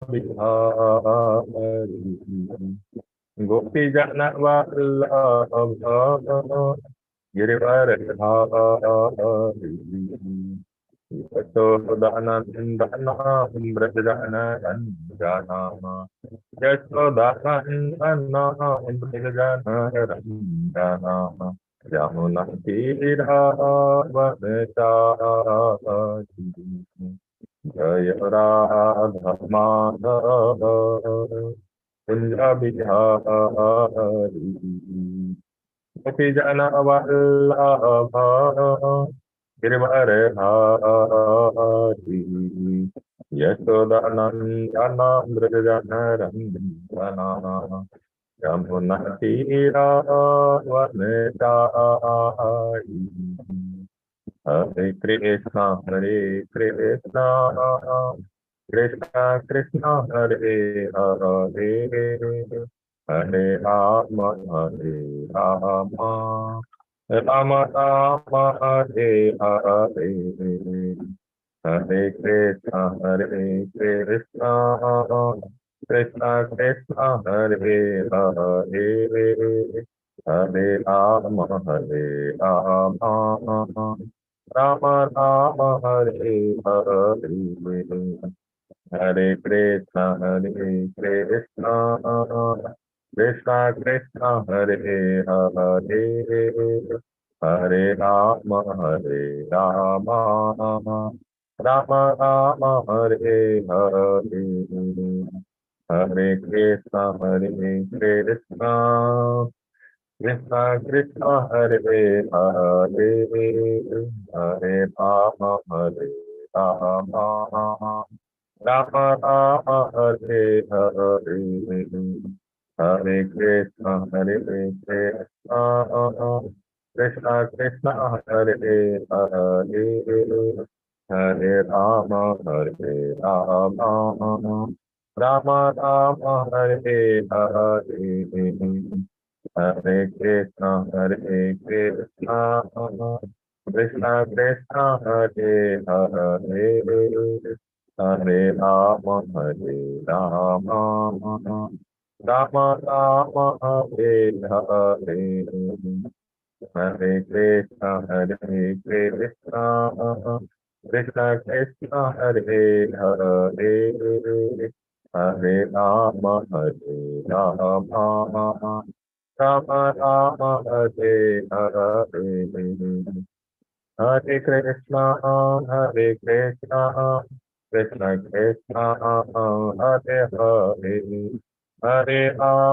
बिहारी गोपी जन वल्लभ गिरिवरधारी यशोदानन्दन व्रजनरञ्जना यशोदानन्दन व्रजनरञ्जना यमुनातीरावनचारी जय राधा माधव कुंज बिहारी गोपी जन वल्लभ गिरिवरधारी यशोदानन्दन व्रजनरञ्जना यमुनातीरावनचारी हरे कृष्णा कृष्णा कृष्णा हरे हरे हरे राम राम राम हरे हरे हरे कृष्णा कृष्णा कृष्णा हरे हरे हरे राम राम राम हरे हरे हरे कृष्णा कृष्णा कृष्णा हरे हरे हरे राम राम राम हरे हरे हरे कृष्णा कृष्णा कृष्णा हरे हरे हरे राम राम राम राम हरे हरे हरे कृष्णा कृष्णा कृष्णा हरे हरे हरे राम राम राम राम हरे हरे हरे कृष्णा कृष्णा कृष्णा हरे हरे हरे राम राम राम राम हरे हरे हरे कृष्णा कृष्णा कृष्णा हरे हरे हरे राम राम राम राम हरे हरे हरे कृष्णा कृष्णा कृष्णा हरे हरे हरे राम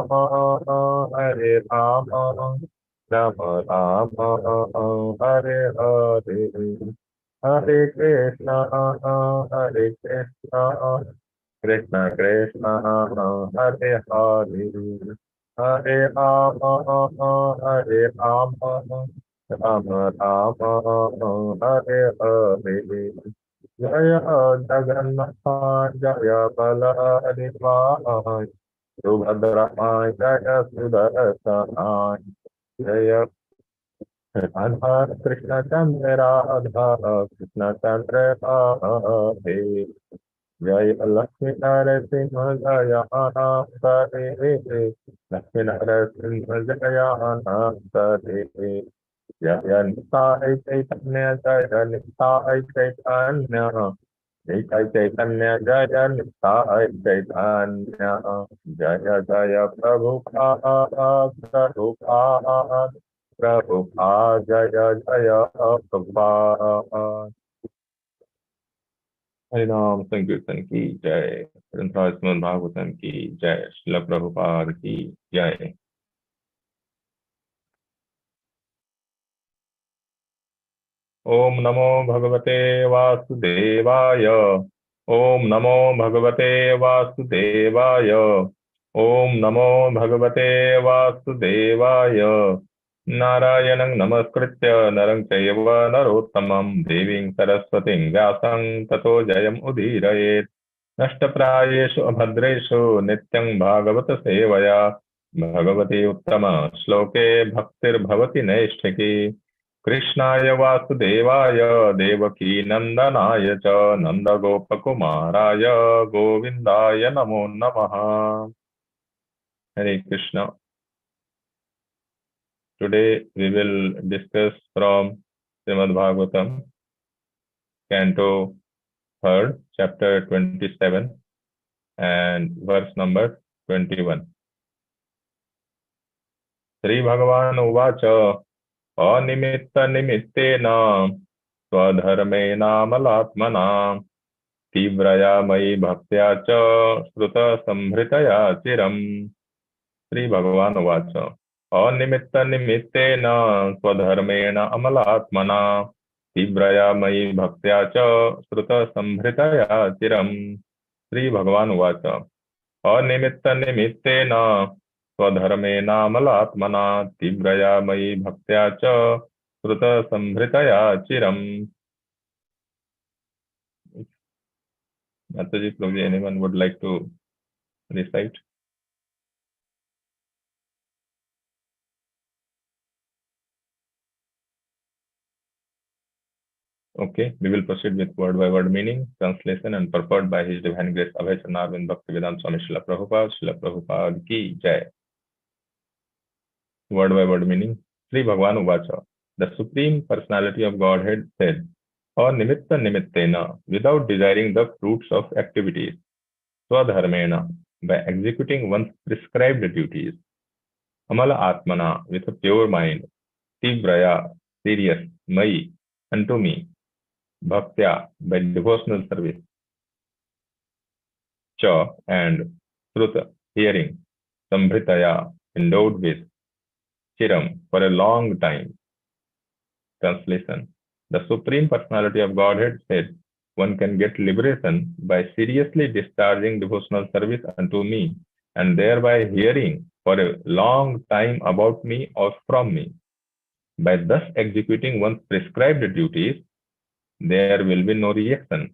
राम राम हरे हरे हरे कृष्णा कृष्णा कृष्णा हरे हरे हरे राम राम राम हरे हरे जय जगन्नाथ जय बलदेवाय सुभद्राय जय सुदर्शनाय जय राधा कृष्ण चंद्र राधा कृष्ण चंद्र राधे जय लक्ष्मी नरसिंह जय अनंत रे लक्ष्मी नरसिंह जय अनंत रे जय निताय चैतन्य जय निताय चैतन्य जय चैतन्य जय निताय चैतन्य जय जय प्रभुपाद प्रभुपाद जय जय प्रभुपाद हरिनाम संकीर्तन की जय ग्रंथराज श्रीमद् भागवतम की जय श्रील प्रभुपाद की जय। ओम नमो भगवते वासुदेवाय ओम नमो भगवते वासुदेवाय ओम नमो भगवते वासुदेवाय नारायणं नमस्कृत्य नरं चैव नरोत्तमं देवीं सरस्वतीं व्यासं ततो जयम् उदीरयेत् नष्टप्रायेषु अभद्रेषु नित्यं भागवत सेवया भगवती उत्तम श्लोके भक्तिर्भवति नैष्ठिकी कृष्णाय वासुदेवाय देवकी नंदनाय च नंदगोपकुमाराय गोविंदाय नमो नमः. Hare Krishna. Today we will discuss from Srimad Bhagavatam, Canto 3rd, chapter 27 and verse number 21. Sri Bhagavan Uvacha Animitta Nimittena Swadharmenamalatmana Tivraya Mai Bhaktya Cha Sruta Samhritaya Chiram. Sri Bhagavan Uvacha Animitta Nimittena Swadharmena Amalatmana Tivraya Mai Bhaktya Cha Sruta Samhritaya Chiram. Sri Bhagavan Uvacha अनिमित्तनिमित्तेन स्वधर्मेनामलात्मना तीव्रया मयि भक्त्या च श्रुतसंभृतया चिरम्. Mataji, Prabhuji, anyone would like to recite? Okay, we will proceed with word by word meaning, translation and purport by His Divine Grace Abhay Charnarvind Bhaktivedanta Swami Srila Prabhupada ki Jai. Word by word meaning. Sri Bhagavan Uvacha. The Supreme Personality of Godhead said, Nimitta Nimittena, without desiring the fruits of activities, Swadharmena, by executing one's prescribed duties, Amala Atmana, with a pure mind, Tivraya, serious, Mai, unto me, Bhaktya, by devotional service, Cha, and Sruta, hearing, Sambhritaya, endowed with, Chiram, for a long time. Translation. The Supreme Personality of Godhead said, one can get liberation by seriously discharging devotional service unto me, and thereby hearing for a long time about me or from me. By thus executing one's prescribed duties, there will be no reaction,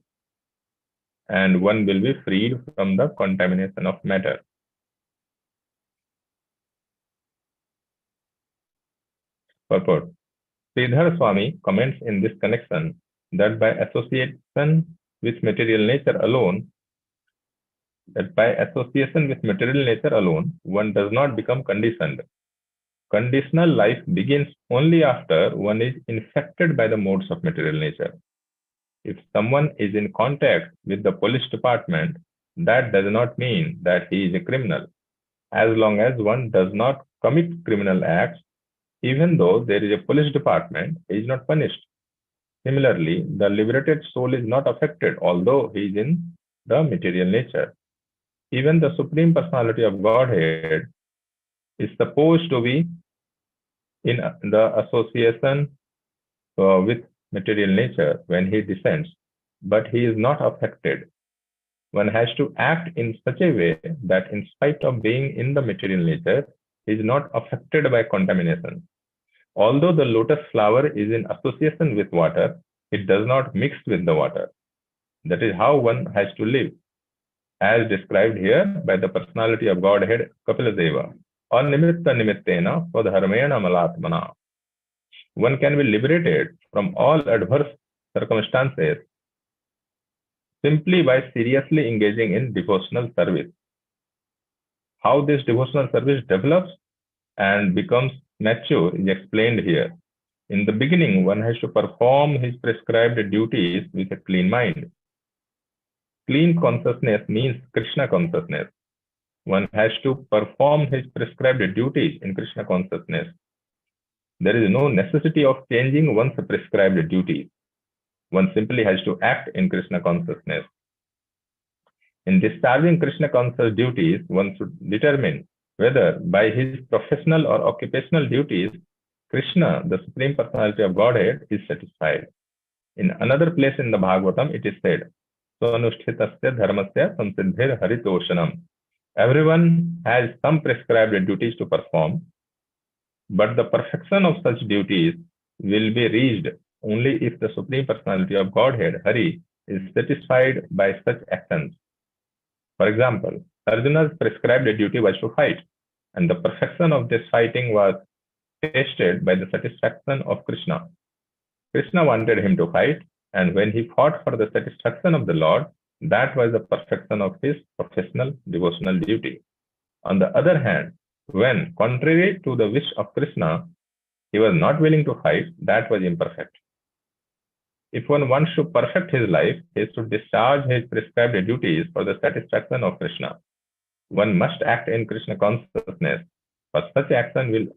and one will be freed from the contamination of matter. Purport. Sridhar Swami comments in this connection that by association with material nature alone, one does not become conditioned. Conditional life begins only after one is infected by the modes of material nature. If someone is in contact with the police department, that does not mean that he is a criminal. As long as one does not commit criminal acts, even though there is a police department, he is not punished. Similarly, the liberated soul is not affected, although he is in the material nature. Even the Supreme Personality of Godhead is supposed to be in the association with material nature when he descends, but he is not affected. One has to act in such a way that in spite of being in the material nature, he is not affected by contamination. Although the lotus flower is in association with water, it does not mix with the water. That is how one has to live, as described here by the personality of Godhead Kapiladeva. Animitta nimittena swadharmena malatmana. One can be liberated from all adverse circumstances simply by seriously engaging in devotional service. How this devotional service develops and becomes mature is explained here. In the beginning, one has to perform his prescribed duties with a clean mind. Clean consciousness means Krishna consciousness. One has to perform his prescribed duties in Krishna consciousness. There is no necessity of changing one's prescribed duties. One simply has to act in Krishna consciousness. In discharging Krishna conscious duties, one should determine whether by his professional or occupational duties, Krishna, the Supreme Personality of Godhead, is satisfied. In another place in the Bhagavatam, it is said, Swanushthitasya dharmasya samsiddhir haritoshanam. Everyone has some prescribed duties to perform, but the perfection of such duties will be reached only if the Supreme Personality of Godhead, Hari, is satisfied by such actions. For example, Arjuna's prescribed duty was to fight, and the perfection of this fighting was tested by the satisfaction of Krishna. Krishna wanted him to fight, and when he fought for the satisfaction of the Lord, that was the perfection of his professional devotional duty. On the other hand, when, contrary to the wish of Krishna, he was not willing to fight, that was imperfect. If one wants to perfect his life, he should discharge his prescribed duties for the satisfaction of Krishna. One must act in Krishna consciousness, but such action will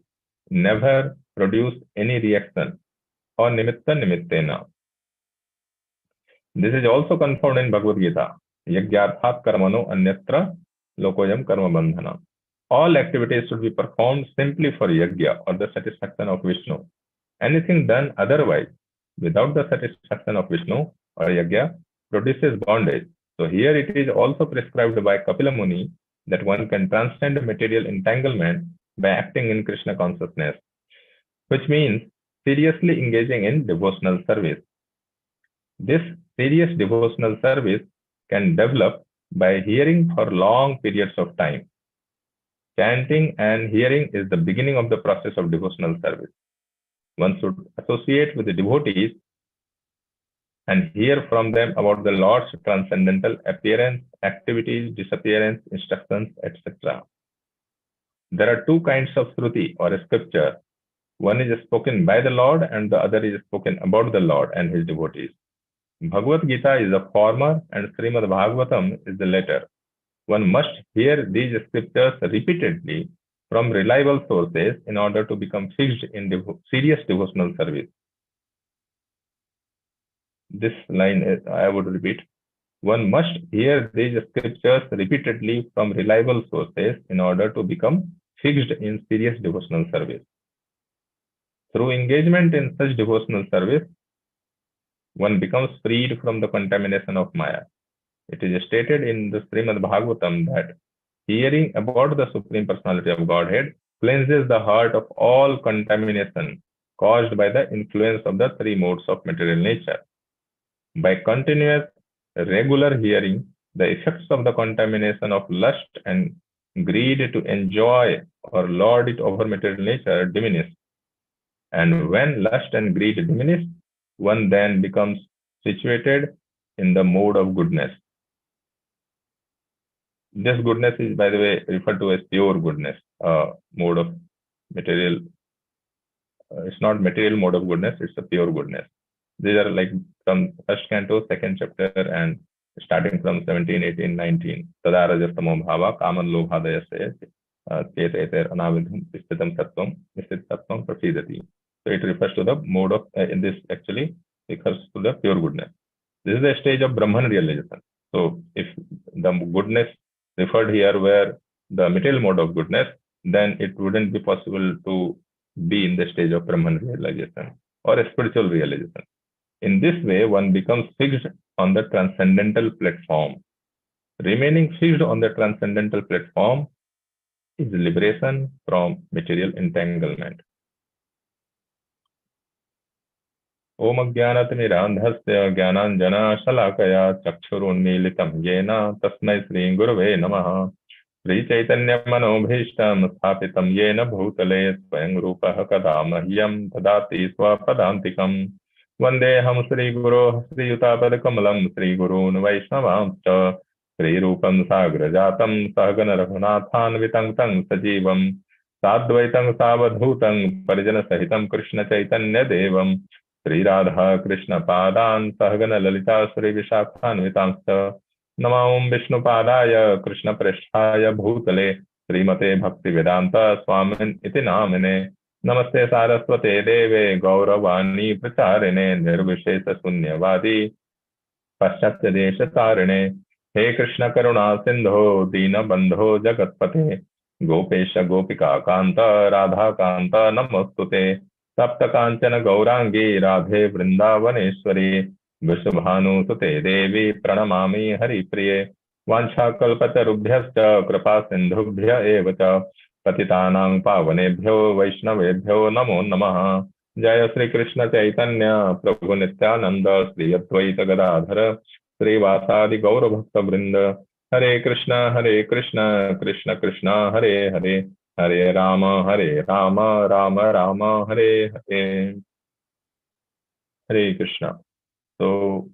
never produce any reaction or nimitta nimittena. This is also confirmed in Bhagavad Gita. Yagyarthat karmano anyatra lokoyam karma bandhana. All activities should be performed simply for yajna or the satisfaction of Vishnu. Anything done otherwise, without the satisfaction of Vishnu or yajna, produces bondage. So here it is also prescribed by Kapila Muni that one can transcend material entanglement by acting in Krishna consciousness, which means seriously engaging in devotional service. This serious devotional service can develop by hearing for long periods of time. Chanting and hearing is the beginning of the process of devotional service. One should associate with the devotees and hear from them about the Lord's transcendental appearance, activities, disappearance, instructions, etc. There are two kinds of Shruti or scripture. One is spoken by the Lord and the other is spoken about the Lord and his devotees. Bhagavad Gita is the former and Srimad Bhagavatam is the latter. One must hear these scriptures repeatedly from reliable sources in order to become fixed in serious devotional service. This line is, I would repeat, one must hear these scriptures repeatedly from reliable sources in order to become fixed in serious devotional service. Through engagement in such devotional service, one becomes freed from the contamination of Maya. It is stated in the Srimad Bhagavatam that hearing about the Supreme Personality of Godhead cleanses the heart of all contamination caused by the influence of the three modes of material nature. By continuous, regular hearing, the effects of the contamination of lust and greed to enjoy or lord it over material nature diminish. And when lust and greed diminish, one then becomes situated in the mode of goodness. This goodness is, by the way, referred to as pure goodness, mode of material. It's not material mode of goodness, it's a pure goodness. These are like from first canto, second chapter, and starting from 17, 18, 19. Tada rajastamo bhava kaman lobhadayasya cheteter anavidham istitam sattvam istit sattvam prasidati. So it refers to the mode of, in this actually refers to the pure goodness. This is the stage of Brahman realization. So if the goodness referred here were the material mode of goodness, then it wouldn't be possible to be in the stage of Brahman realization or a spiritual realization. In this way, one becomes fixed on the transcendental platform. Remaining fixed on the transcendental platform is liberation from material entanglement. Om Jnanatmirandhasya Jnananjana Shalakaya Chakshurunmilitam Yena Tasmai Sri Gurave Namaha Sri Chaitanya Manobhishtam Sthapitam Yena Bhutale Swayam Rupaha Kadamahyam Tadati Swapadantikam Vandeham Sri Guru Sri Yutapada Kamalam Sri Gurun Vaishnavamcha Sri Rupam Sagrajatam Sahagana Raghunathan Vitang Sajivam Sadvaitam Savadhutam Parijana Sahitam Krishna Chaitanya Devam Sri Radha Krishna Padan Sahagana Lalita Sri Vishakhan Vitamsta Namam Vishnu Padaya Krishna Preshthaya Bhutale Srimate Bhakti Vedanta Swamin Iti Namine Namaste Saraswate Deve Gauravani Pracharine Nirvishesa Sunyavadi Paschatya Desha Tarine He Krishna Karuna Sindho Dina Bandho Jagatpate Gopesha Gopika Kanta Radha Kanta Namostute Sapta Kanchana Gaurangi Radhe Vrindavaneshwari Vishubhanu Sute Devi Pranamami Hari Priye Vancha Kalpatarubhyascha Kripa Sindhubhya Evacha Patitanang Pavanebhyo Vaishnavebhyo Namo Namaha Jaya Sri Krishna Chaitanya Prabhu Nityananda Sri Advaita Gadadhara Sri Vasadi Gaura Bhakta Vrinda Hare Krishna Krishna Krishna Hare Hare Hare Rama Rama Rama Hare Hare Hare Krishna. So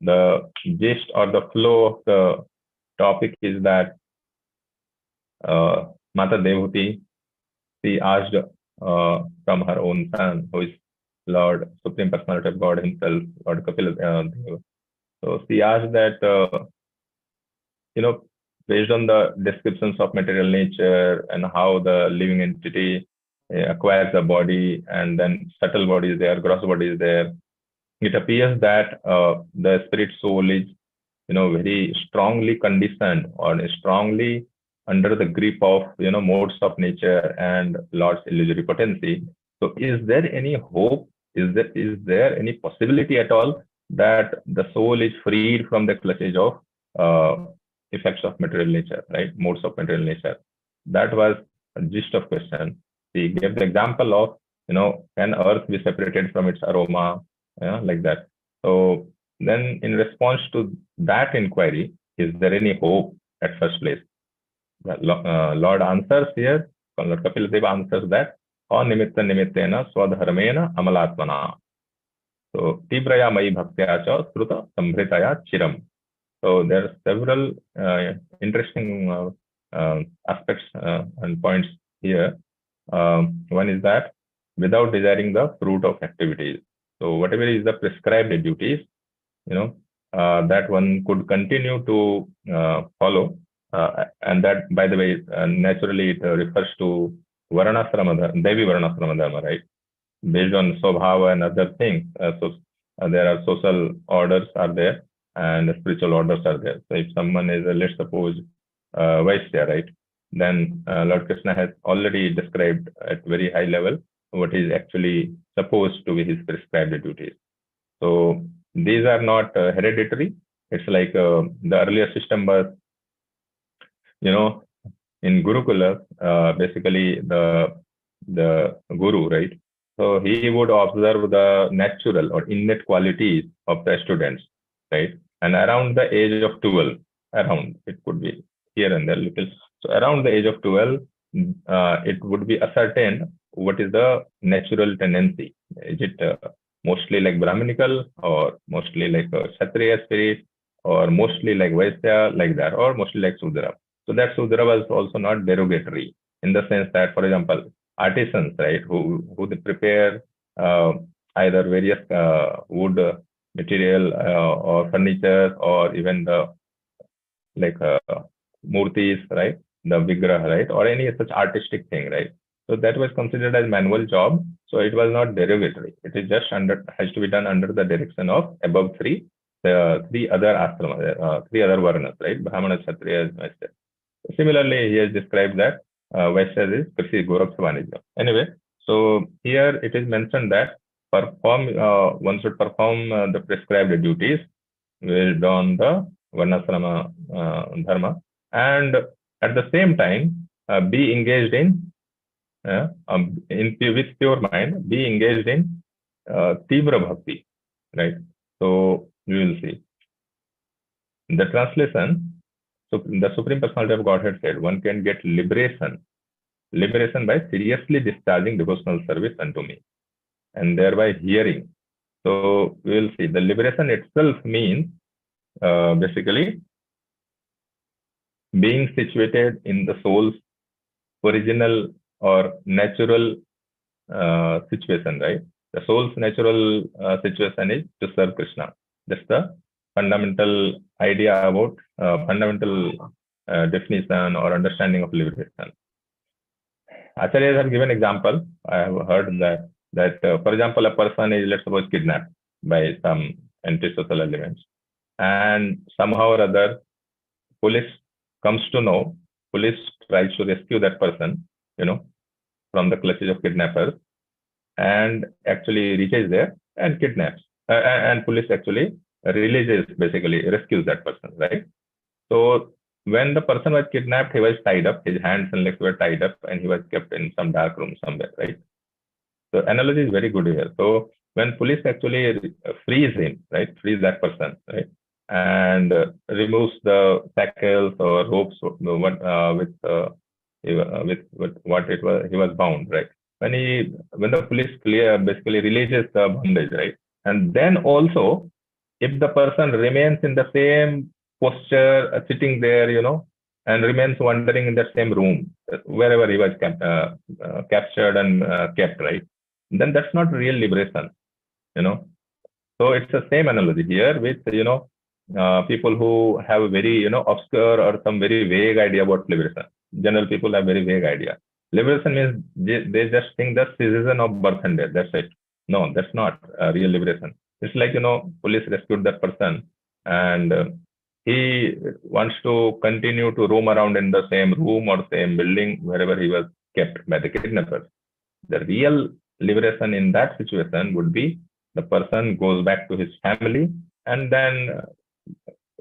the gist or the flow of the topic is that Mata Devhuti, she asked from her own son, who is Lord Supreme Personality of God himself, Lord Kapil Deva. So she asked that, based on the descriptions of material nature and how the living entity acquires the body, and then subtle body is there, gross body is there, it appears that the spirit soul is very strongly conditioned or strongly under the grip of modes of nature and Lord's illusory potency. So is there any hope, is there any possibility at all that the soul is freed from the clutches of effects of material nature, right? Modes of material nature. That was a gist of question. We gave the example of can earth be separated from its aroma, like that. So then in response to that inquiry, is there any hope at first place? Lord answers here, Lord Kapil Deva answers that, Nimitta Nimittena Swadharmena Amalatmana. So Tibraya Mai Bhaktya Cha Sruta Sambhritaya Chiram. So there are several interesting aspects and points here. One is that without desiring the fruit of activities. So whatever is the prescribed duties, that one could continue to follow. And that, by the way, naturally it refers to Varnasrama, Devi Varnasrama Dharma, right? Based on Swabhava and other things. There are social orders are there and spiritual orders are there. So if someone is, let's suppose, Vaishya, right? Then Lord Krishna has already described at very high level what is actually supposed to be his prescribed duties. So these are not hereditary. It's like the earlier system was, in Gurukula, basically the guru, right? So he would observe the natural or innate qualities of the students, right? And around the age of 12, around, it could be here and there little. So around the age of 12, it would be ascertained what is the natural tendency. Is it mostly like Brahminical, or mostly like a Kshatriya spirit, or mostly like Vaishya, like that, or mostly like Sudra. So that Sudra was also not derogatory in the sense that, for example, artisans, right, who they prepare either various wood material or furniture, or even the like murtis, right, the vigraha, right, or any such artistic thing, right. So that was considered as manual job. So it was not derogatory. It is just has to be done under the direction of above three other ashrama, three other varnas, right, Brahmana, Kshatriya, Vaishya. Similarly, he has described that Vaishya is Krishi, Goraksh, Vanijya. Anyway, so here it is mentioned that one should perform the prescribed duties based on the Varnasrama Dharma, and at the same time be engaged in with pure mind, be engaged in Tibra Bhakti, right? So we will see. The translation. So the Supreme Personality of Godhead said, one can get liberation by seriously discharging devotional service unto me, and thereby hearing. So we will see. The liberation itself means basically being situated in the soul's original or natural situation, right? The soul's natural situation is to serve Krishna. That's the fundamental idea about fundamental definition or understanding of liberation. Acharyas have given example. I have heard that for example, a person is, let's suppose, kidnapped by some anti-social elements, and somehow or other, police comes to know, police tries to rescue that person, from the clutches of kidnappers, and actually reaches there and kidnaps, and police actually releases, basically rescues that person, right? So when the person was kidnapped, he was tied up, his hands and legs were tied up, and he was kept in some dark room somewhere, right? So analogy is very good here. So when police actually frees him, right, frees that person, right, and removes the shackles or ropes with what he was bound, right? When the police basically releases the bondage, right, And then also, if the person remains in the same posture, sitting there, and remains wandering in the same room, wherever he was captured and kept, right? Then that's not real liberation, you know. So it's the same analogy here with, people who have a very, obscure or some very vague idea about liberation. General people have very vague idea. Liberation means they just think the cessation of birth and death. That's it. No, that's not real liberation. It's like, police rescued that person, and he wants to continue to roam around in the same room or same building wherever he was kept by the kidnappers. The real liberation in that situation would be the person goes back to his family and then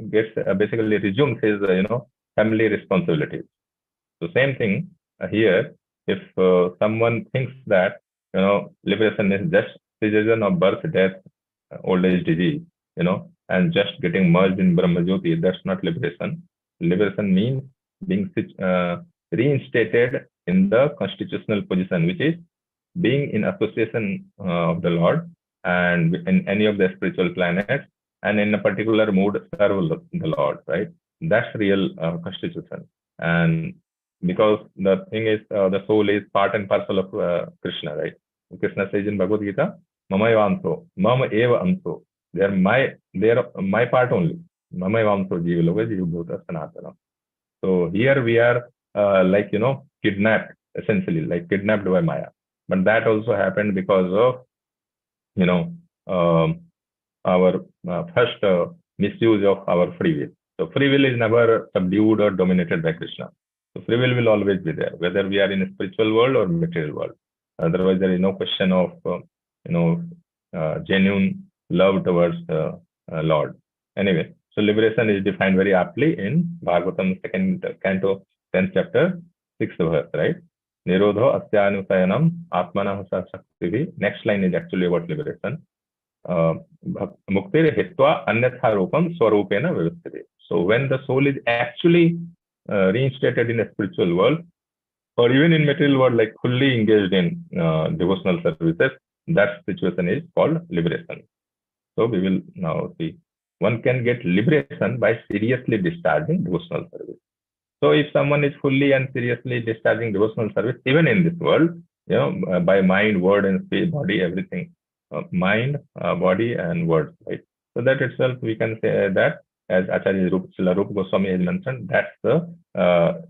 gets basically resumes his family responsibilities. So same thing here. If someone thinks that liberation is just cessation of birth, death, old age, disease, and just getting merged in Brahmajyoti, that's not liberation. Liberation means being reinstated in the constitutional position, which is being in association of the Lord and in any of the spiritual planets, and in a particular mood serve the Lord, right? That's real constitution. And because the thing is, the soul is part and parcel of Krishna, right? Krishna says in Bhagavad Gita, Mamayavanso, Mama Eva Anso. They are my part only. Mamayavanso Jivaloga Jivbhuta Sanatana. So here we are kidnapped, essentially, like kidnapped by Maya. But that also happened because of, our first misuse of our free will. So free will is never subdued or dominated by Krishna. So free will always be there, whether we are in a spiritual world or material world. Otherwise, there is no question of, genuine love towards Lord. Anyway, so liberation is defined very aptly in Bhagavatam 2nd canto, 10th chapter, 6th verse, right? Nirodho asyanusayanam atmanah shakti. Next line is actually about liberation. Muktir hitva anyatha rupam swarupena vivasthite. So when the soul is actually reinstated in a spiritual world, or even in material world, like fully engaged in devotional services, that situation is called liberation. So we will now see. One can get liberation by seriously discharging devotional service. So if someone is fully and seriously discharging devotional service, even in this world, by mind, word, and spirit, body, everything, mind, body, and word, right? So that itself, we can say that, as Acharya Srila Rupa Goswami has mentioned, that's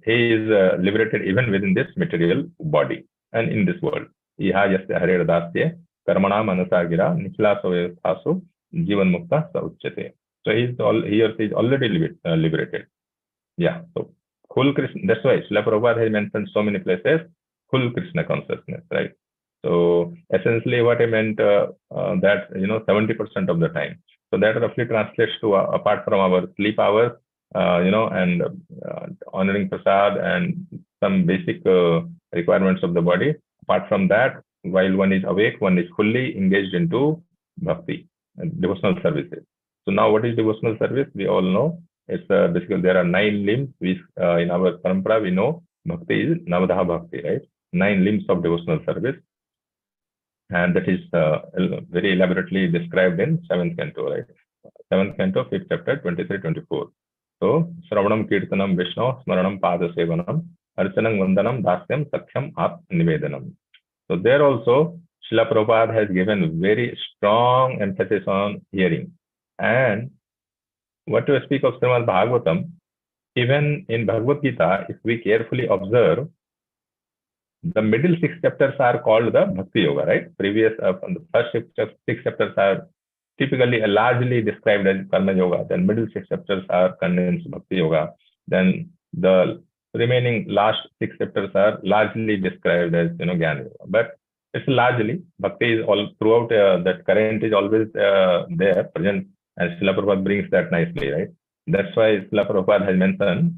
he is liberated even within this material body and in this world. Iha yasya hare radasya karmana manasagira nichla soyathasu jivan mukta sa uchyate. So he or she is already liberated. Yeah. So full Krishna. That's why Srila Prabhupada has mentioned so many places full Krishna consciousness, right? So essentially, what I meant that 70% of the time. So that roughly translates to apart from our sleep hours, and honoring prasad and some basic requirements of the body. Apart from that, while one is awake, one is fully engaged into bhakti and devotional services. So now, what is devotional service? We all know it's basically there are 9 limbs. Which in our parampara we know bhakti is Navadha Bhakti, right? 9 limbs of devotional service, and that is very elaborately described in 7th canto, right? 7th canto, 5th chapter, 23-24. So Sravanam Kirtanam Vishnu Smaranam Pada Sevanam Archanam Vandanam Dasyam Sakhyam At Nivedanam. So there also Srila Prabhupada has given very strong emphasis on hearing. And what to speak of Srimad Bhagavatam, even in Bhagavad Gita, if we carefully observe, the middle 6 chapters are called the Bhakti Yoga, right? Previous, from the first 6 chapters are typically largely described as Karma Yoga. Then middle 6 chapters are condensed Bhakti Yoga. Then the remaining last 6 chapters are largely described as Jnana Yoga. But it's largely Bhakti is all throughout. That current is always there, present, and Srila Prabhupada brings that nicely, right? That's why Srila Prabhupada has mentioned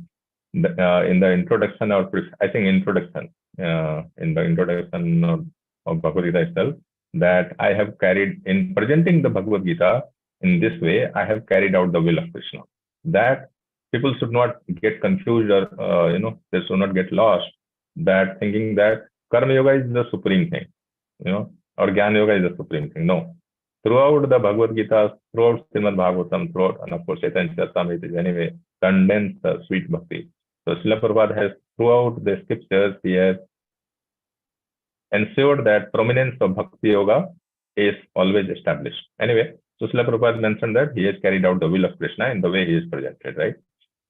in the introduction, or I think introduction, in the introduction of Bhagavad Gita itself, that I have carried, in presenting the Bhagavad Gita in this way, I have carried out the will of Krishna. That people should not get confused, or they should not get lost, that thinking that Karma Yoga is the supreme thing, or Jnana Yoga is the supreme thing. No. throughout the Bhagavad Gita, throughout Srimad Bhagavatam, throughout, and of course, Chaitanya Charitamrita is anyway, condensed sweet bhakti. So Srila Prabhupada has, throughout the scriptures, he has ensured that prominence of Bhakti Yoga is always established. Anyway, so Srila Prabhupada mentioned that he has carried out the will of Krishna in the way he is presented, right?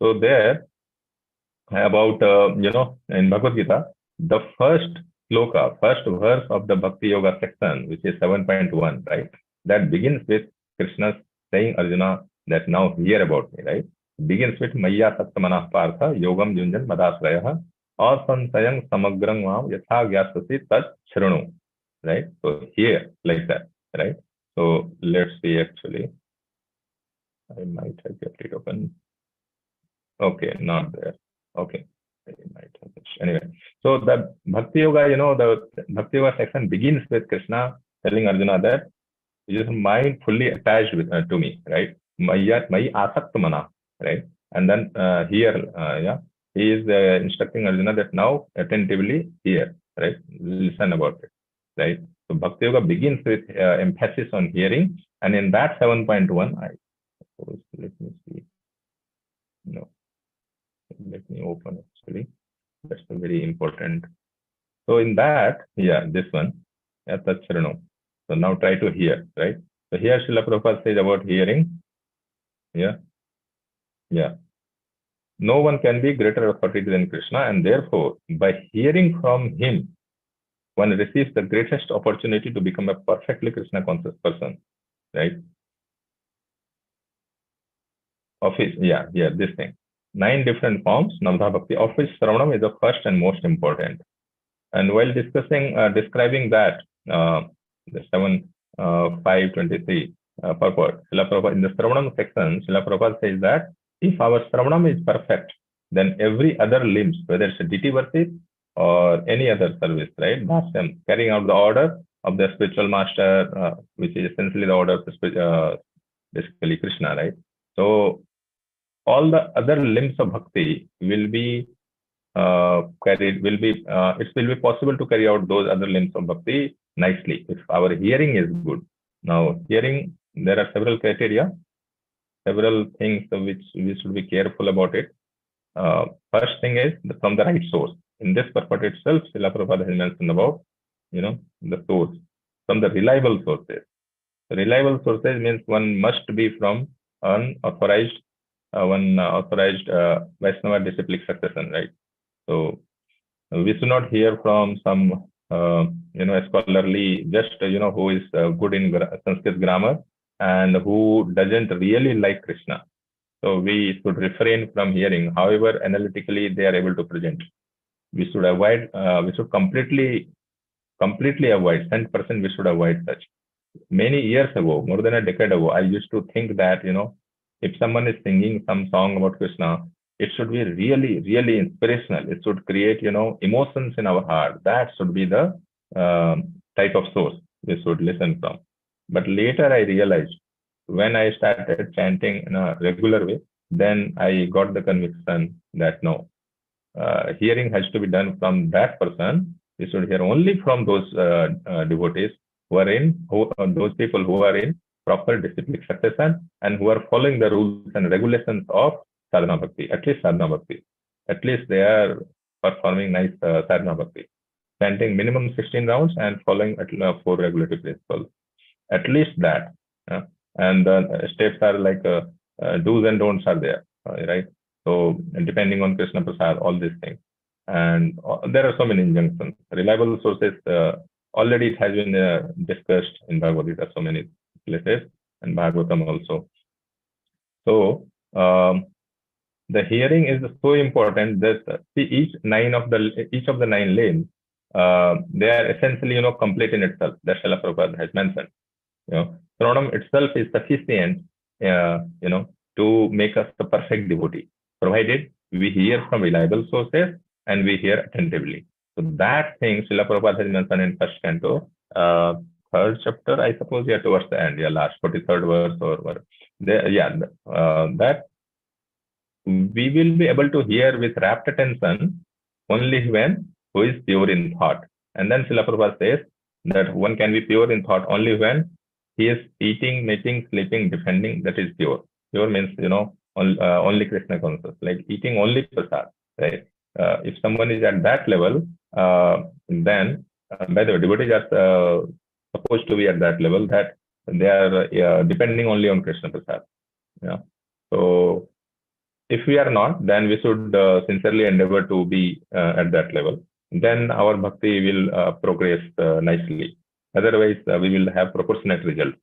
So there, about, in Bhagavad Gita, the first sloka, first verse of the Bhakti Yoga section, which is 7.1, right? That begins with Krishna saying Arjuna that now hear about me, right? Begins with Maya Sattamana Partha Yogam Junjan Madasrayah Asansayang Samagrang Mam Yatha Gyasasi Tat Shranu, right? So here, like that, right? So let's see actually. I might have kept it open. Okay, not there. Okay. Anyway, so the Bhakti Yoga, the Bhakti Yoga section begins with Krishna telling Arjuna that his mind fully attached with, to me, right? Maya asaktamana, right? And then he is instructing Arjuna that now attentively hear, right? Listen about it, right? So Bhakti Yoga begins with emphasis on hearing, and in that 7.1, I suppose, let me see. No, let me open actually. That's very important. So in that, this one, Tacharano. So now try to hear, right? So here Srila Prabhupada says about hearing. No one can be greater authority than Krishna, and therefore, by hearing from him, one receives the greatest opportunity to become a perfectly Krishna conscious person, right? This thing. 9 different forms, Navdha Bhakti, of which Sravanam is the first and most important. And while describing that, the 7.5.23 purport, Srila Prabhupada, in the Sravanam section, Srila Prabhupada says that if our Sravanam is perfect, then every other limbs, whether it's a deity worship or any other service, right? Bhashyam, carrying out the order of the spiritual master, which is essentially the order of the basically Krishna, right? So all the other limbs of bhakti will be it will be possible to carry out those other limbs of bhakti nicely if our hearing is good. Now, hearing, there are several criteria, several things which we should be careful about it. First thing is from the right source. In this purport itself, Srila Prabhupada has mentioned about, the source, from the reliable sources. Reliable sources means one must be from unauthorized, authorized Vaishnava disciplic succession, right? So we should not hear from some, scholarly, just, who is good in Sanskrit grammar and who doesn't really like Krishna. So we should refrain from hearing, however analytically they are able to present. We should avoid, we should completely avoid, 10% we should avoid such. Many years ago, more than a decade ago, I used to think that, if someone is singing some song about Krishna, it should be really, really inspirational. It should create, emotions in our heart. That should be the type of source we should listen from. But later I realized, when I started chanting in a regular way, then I got the conviction that no, hearing has to be done from that person. We should hear only from those devotees those people who are in proper disciplic succession and who are following the rules and regulations of sadhana bhakti, at least sadhana bhakti. At least they are performing nice sadhana bhakti, chanting minimum 16 rounds and following 4 regulative principles. At least that. And the steps are like do's and don'ts are there, right? So depending on Krishna Prasad, all these things. And there are so many injunctions. Reliable sources, already it has been discussed in Bhagavad Gita, so many places, and Bhagavatam also. So the hearing is so important that each of the 9 lanes, they are essentially, complete in itself. That Srila Prabhupada has mentioned. Sravanam itself is sufficient, to make us the perfect devotee, provided we hear from reliable sources and we hear attentively. So that thing Srila Prabhupada has mentioned in first canto, 3rd chapter, I suppose, towards the end, last 43rd verse or that we will be able to hear with rapt attention only when who is pure in thought. And then Srila Prabhupada says that one can be pure in thought only when He is eating, mating, sleeping, defending. That is pure. Pure means, only Krishna conscious, like eating only prasad, right? If someone is at that level, then, by the way, devotees are supposed to be at that level that they are depending only on Krishna prasad. Yeah. So if we are not, then we should sincerely endeavor to be at that level. Then our bhakti will progress nicely. Otherwise, we will have proportionate results.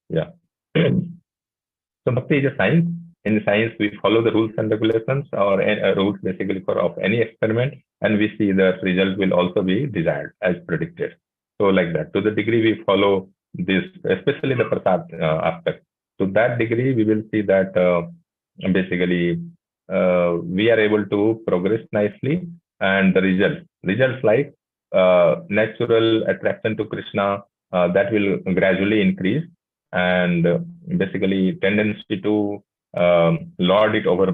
Yeah. So bhakti is a science. In science, we follow the rules and regulations or rules basically for of any experiment, and we see that result will also be desired as predicted. So like that, to the degree we follow this, especially the prasad aspect, to that degree we will see that basically we are able to progress nicely, and the results like natural attraction to Krishna, that will gradually increase, and basically tendency to lord it over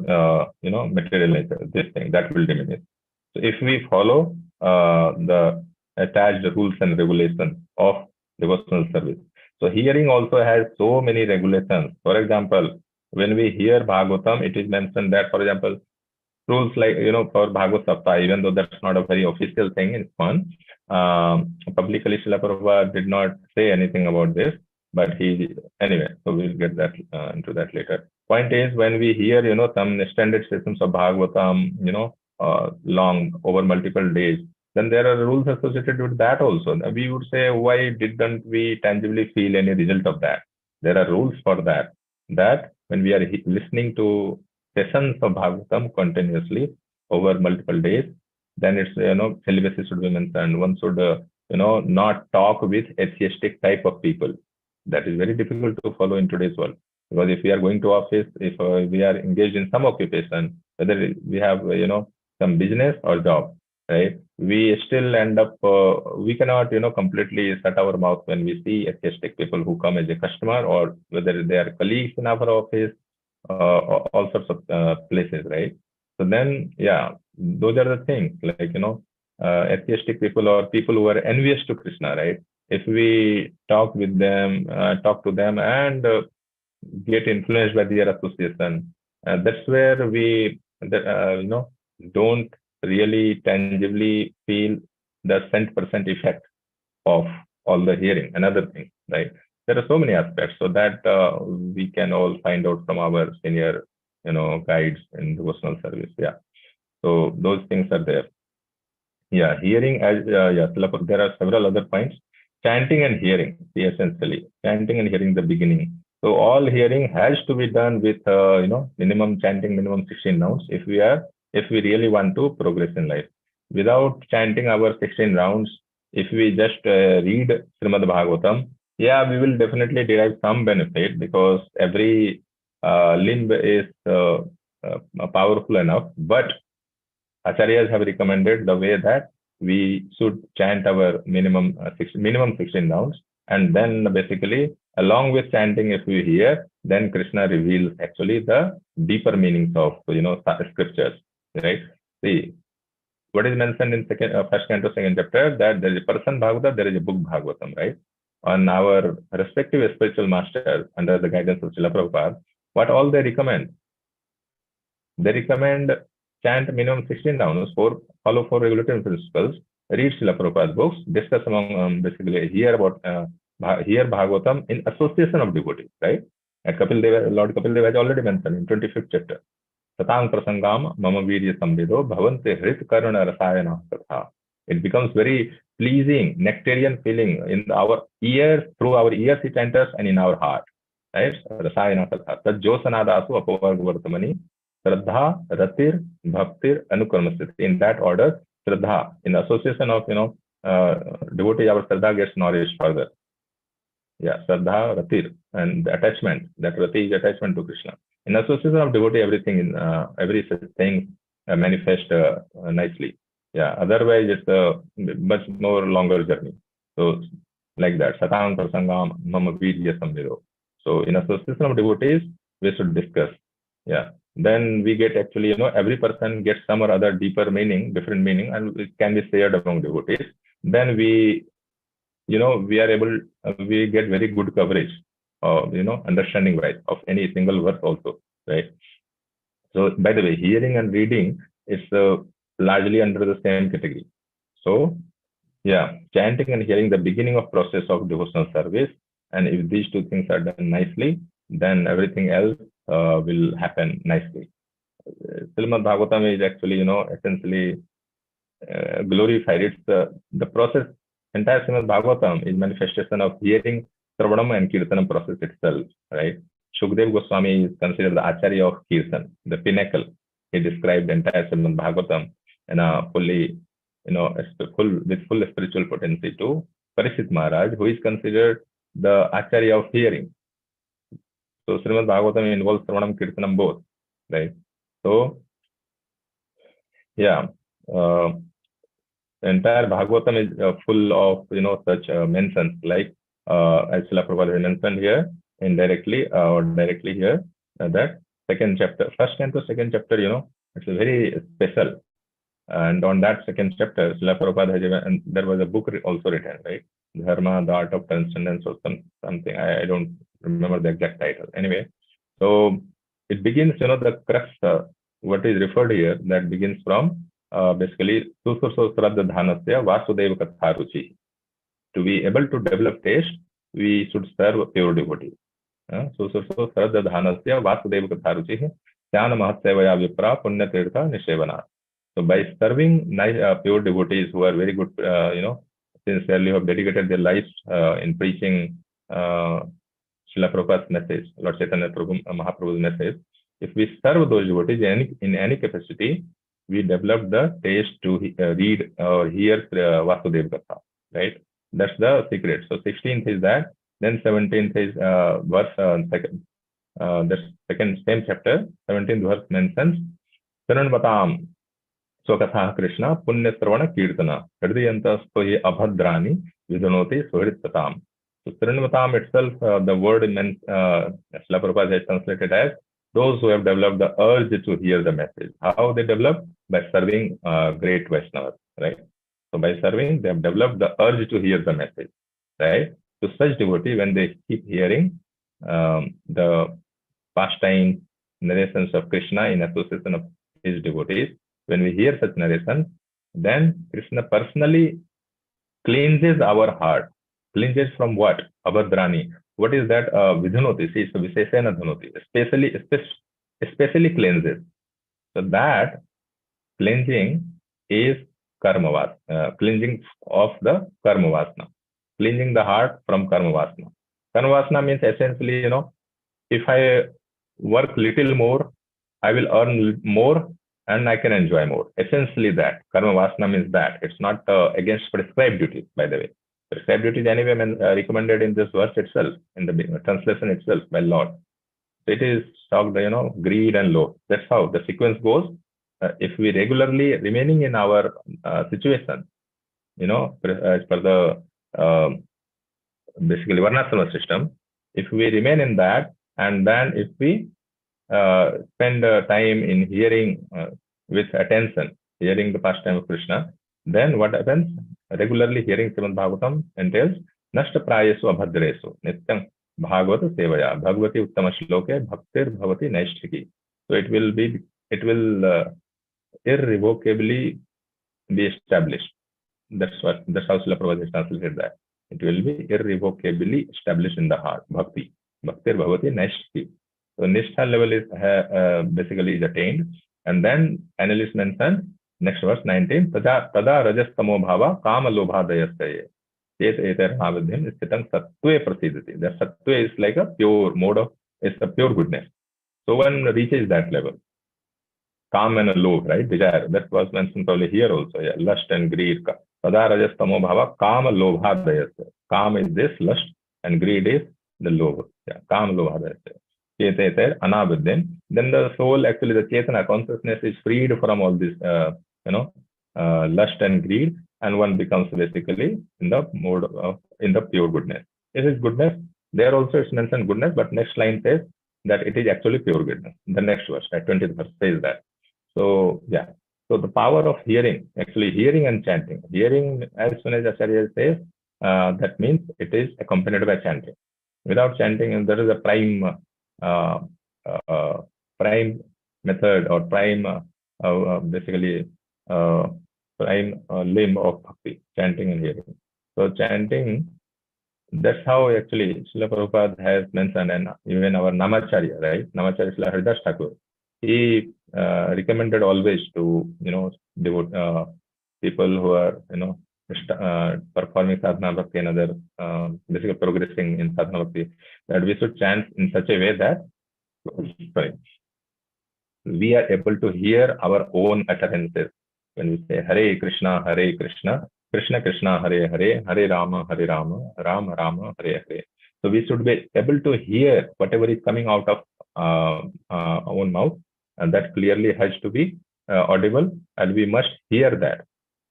material nature, this thing that will diminish. So if we follow the attached rules and regulations of devotional service, so hearing also has so many regulations. For example, when we hear Bhagavatam, it is mentioned that, for example, rules like, for Bhagavad Sapta, even though that's not a very official thing in ISKCON, publicly Srila Prabhupada did not say anything about this, but anyway, so we'll get that into that later. Point is, when we hear, some extended sessions of Bhagavatam, long over multiple days, then there are rules associated with that also. We would say, why didn't we tangibly feel any result of that? There are rules for that. That when we are listening to sessions of Bhagavatam continuously over multiple days, then it's, celibacy should be mentioned. One should, not talk with atheistic type of people. That is very difficult to follow in today's world. Because if we are going to office, if we are engaged in some occupation, whether we have, some business or job, right? We still end up, we cannot, completely shut our mouth when we see atheistic people who come as a customer, or whether they are colleagues in our office, all sorts of places, right? So then, yeah, those are the things, like, atheistic people or people who are envious to Krishna, right? If we talk to them and get influenced by their association, that's where we, don't really tangibly feel the cent% effect of all the hearing. Another thing, right? There are so many aspects, so that we can all find out from our senior, guides in devotional service. Yeah. So those things are there. Yeah, hearing as there are several other points. Chanting and hearing, essentially. Chanting and hearing the beginning. So all hearing has to be done with minimum chanting, minimum 16 rounds if we really want to progress in life. Without chanting our 16 rounds, if we just read Srimad Bhagavatam, yeah, we will definitely derive some benefit, because every limb is powerful enough. But Acharyas have recommended the way that we should chant our minimum 16 rounds, and then basically, along with chanting, if we hear, then Krishna reveals actually the deeper meanings of scriptures, right? See, what is mentioned in first canto, second chapter, that there is a person Bhagavata, there is a book Bhagavatam, right? On our respective spiritual masters, under the guidance of Srila Prabhupada, what all they recommend? They recommend chant minimum 16 rounds, follow 4 regulatory principles, read Srila Prabhupada's books, discuss among, basically hear Bhagavatam in association of devotees, right? And Lord Kapil Deva has already mentioned in 25th chapter. Satang prasangam mama virya samvedo bhavante hrit karuna rasayana katha. It becomes very pleasing, nectarian feeling in our ears, through our ears it enters, and in our heart, right? Rasayana katha. Tajjosanadasu apavargvartamani Shraddha, Ratir, Bhaktir, Anukarmasthiti. In that order, Shraddha, in association of, devotee, our Shraddha gets nourished further. Yeah, Shraddha, Ratir, and the attachment, that Rati is attachment to Krishna. In association of devotee, everything, every such thing manifest nicely. Yeah, otherwise it's a much more longer journey. So, like that, Satang Prasangam Mama Virya Samvedo. So, in association of devotees, we should discuss. Yeah. Then we get actually, every person gets some or other deeper meaning, different meaning, and it can be shared among devotees. Then we, we are able, we get very good coverage understanding wise of any single verse also, right? So, by the way, hearing and reading is largely under the same category. So, yeah, chanting and hearing the beginning of process of devotional service, and if these two things are done nicely, then everything else will happen nicely. Srimad Bhagavatam is actually, essentially glorified. It's the process. Entire Srimad Bhagavatam is manifestation of hearing, Sravanam and Kirtanam process itself, right? Shukdev Goswami is considered the Acharya of Kirtan, the pinnacle. He described the entire Srimad Bhagavatam in a fully, with full spiritual potency to Parishit Maharaj, who is considered the Acharya of hearing. So Srimad Bhagavatam involves Sravanam, Kirtanam both, right? So, yeah, entire Bhagavatam is full of such mentions, like as Srila Prabhupada mentioned here indirectly or directly here, that second chapter, first and the second chapter, it's very special. And on that second chapter, Srila Prabhupada has and there was a book also written, right? Dharma, the Art of Transcendence, or something. I don't remember the exact title. Anyway, so it begins, the crux, what is referred here, that begins from basically Susurso Sraddha Dhanasya Vasudeva Katharuchi. To be able to develop taste, we should serve pure devotees. Susurso Sraddha Dhanasya Vasudeva Katharuchi Jnana Mahatsevaya Vipra Punya Tirtha Nishevana. So by serving pure devotees who are very good, sincerely have dedicated their lives in preaching Srila Prabhupada's message, Lord Chaitanya Mahaprabhu's message, if we serve those devotees in any capacity, we develop the taste to read or hear Vasudeva Katha, right? That's the secret. So 16th is that, then 17th is verse second. The second same chapter, 17th verse mentions Saranvatam Swakatha Krishna Punya Sravana Kirtana Hridayanta Stohi Abhadrani Vidhanoti Sohritpatam. So Saranvatam itself, the word meant Srila Prabhupada has translated as those who have developed the urge to hear the message. How they develop? By serving great Vaishnavas, right? So by serving, they have developed the urge to hear the message, right? So such devotee, when they keep hearing the pastime narrations of Krishna in association of his devotees, when we hear such narrations, then Krishna personally cleanses our heart. Cleanses from what? Abhadrani. What is that? Vidhanoti. See, so Visheshena Dhanoti. Especially cleanses. So that cleansing is karma vasana, cleansing of the karma vasana, cleansing the heart from karma vasana. Karma vasana means essentially, if I work little more, I will earn more and I can enjoy more. Essentially that. Karma vasana means that. It's not against prescribed duties, by the way. Prescribed duties anyway recommended in this verse itself, in the translation itself by Lord. So it is talked, greed and low. That's how the sequence goes. If we regularly remaining in our situation, as per the basically Varnashrama system, if we remain in that, and then if we spend time in hearing with attention, hearing the pastime of Krishna, then what happens? Regularly hearing Srimad Bhagavatam entails Nashta Prayesu Abhadresu Nityam Bhagavata Sevaya Bhagavati Uttama Shloke Bhaktir Bhavati Naishtiki. So it will irrevocably be established. That's how Srila Prabhupada has translated that. It will be irrevocably established in the heart. Bhakti. Bhaktir Bhavati Naishtiki. So Nishtha level is basically is attained. And then analysts mention next verse 19. Tada rajastamo bhava kama lobha dayastaye. Chet eter navidhim isthitam sattve prasidati. That sattve is like a pure mode of, it's a pure goodness. So one reaches that level. Calm and a lobe, right? Desire. That was mentioned probably here also. Yeah. Lust and greed. Tada rajastamo bhava kama lobha dayastaye. Calm is this, lust, and greed is the lobe. Yeah. Kama lobha dayastaye. Then the soul, actually the Chetana consciousness is freed from all this, lust and greed, and one becomes basically in the mode of, in the pure goodness. This is goodness. There also it's mentioned goodness, but next line says that it is actually pure goodness. The next verse, right, 20th verse says that. So, yeah. So the power of hearing, actually hearing and chanting. Hearing, as soon as Acharya says, that means it is accompanied by chanting. Without chanting, and there is a uh, prime method or prime basically uh, prime limb of bhakti, chanting and hearing. So chanting, that's how actually Srila Prabhupada has mentioned, and even our Namacharya, right? Namacharya Srila Haridas Thakur, he recommended always to, devote people who are, performing sadhana bhakti and other, basically progressing in sadhana bhakti, that we should chant in such a way that, sorry, we are able to hear our own utterances. When we say Hare Krishna, Krishna Krishna, Hare Rama, Rama Rama, Hare Hare. So we should be able to hear whatever is coming out of our own mouth, and that clearly has to be audible, and we must hear that.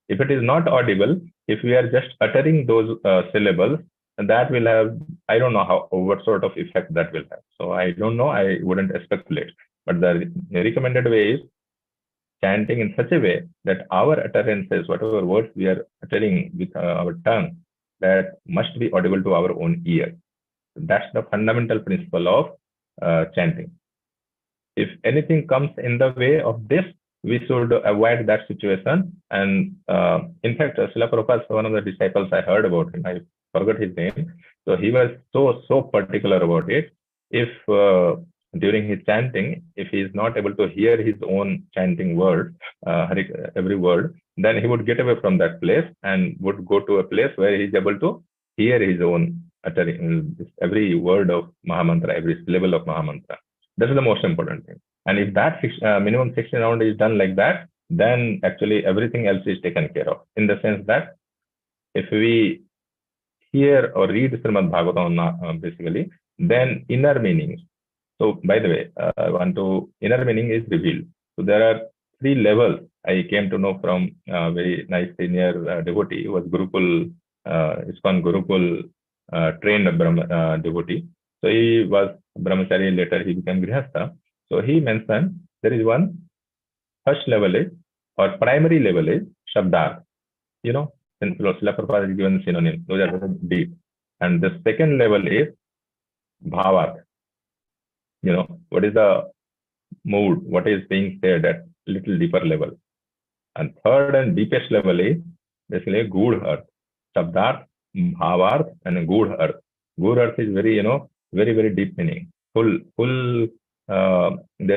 If it is not audible, if we are just uttering those syllables, that will have, I don't know what sort of effect that will have. So I don't know, I wouldn't speculate. But the recommended way is chanting in such a way that our utterances, whatever words we are uttering with our tongue, that must be audible to our own ear. That's the fundamental principle of chanting. If anything comes in the way of this, we should avoid that situation. And in fact, Srila Prabhupada, one of the disciples, I heard about him, I forgot his name. So he was so particular about it. If during his chanting, if he is not able to hear his own chanting word, every word, then he would get away from that place and would go to a place where he is able to hear his own uttering, every word of Mahamantra, every syllable of Mahamantra. That is the most important thing. And if that minimum 16 round is done like that, then actually everything else is taken care of. In the sense that if we hear or read Srimad Bhagavatam basically, then inner meanings. So by the way, inner meaning is revealed. So there are 3 levels I came to know from a very nice senior devotee, who was Gurukul, ISKCON Gurukul trained devotee. So he was brahmachari, later he became grihastha. So he mentioned there is one first level is, or primary level is Shabdarth. Since Srila Prabhupada is given synonym, those are very deep. And the second level is Bhavat. What is the mood, what is being said at little deeper level. And third and deepest level is basically Gud Earth. Shabdarth, Bhavarth, and Gud Earth. Gud Earth is very, very, very deep meaning. The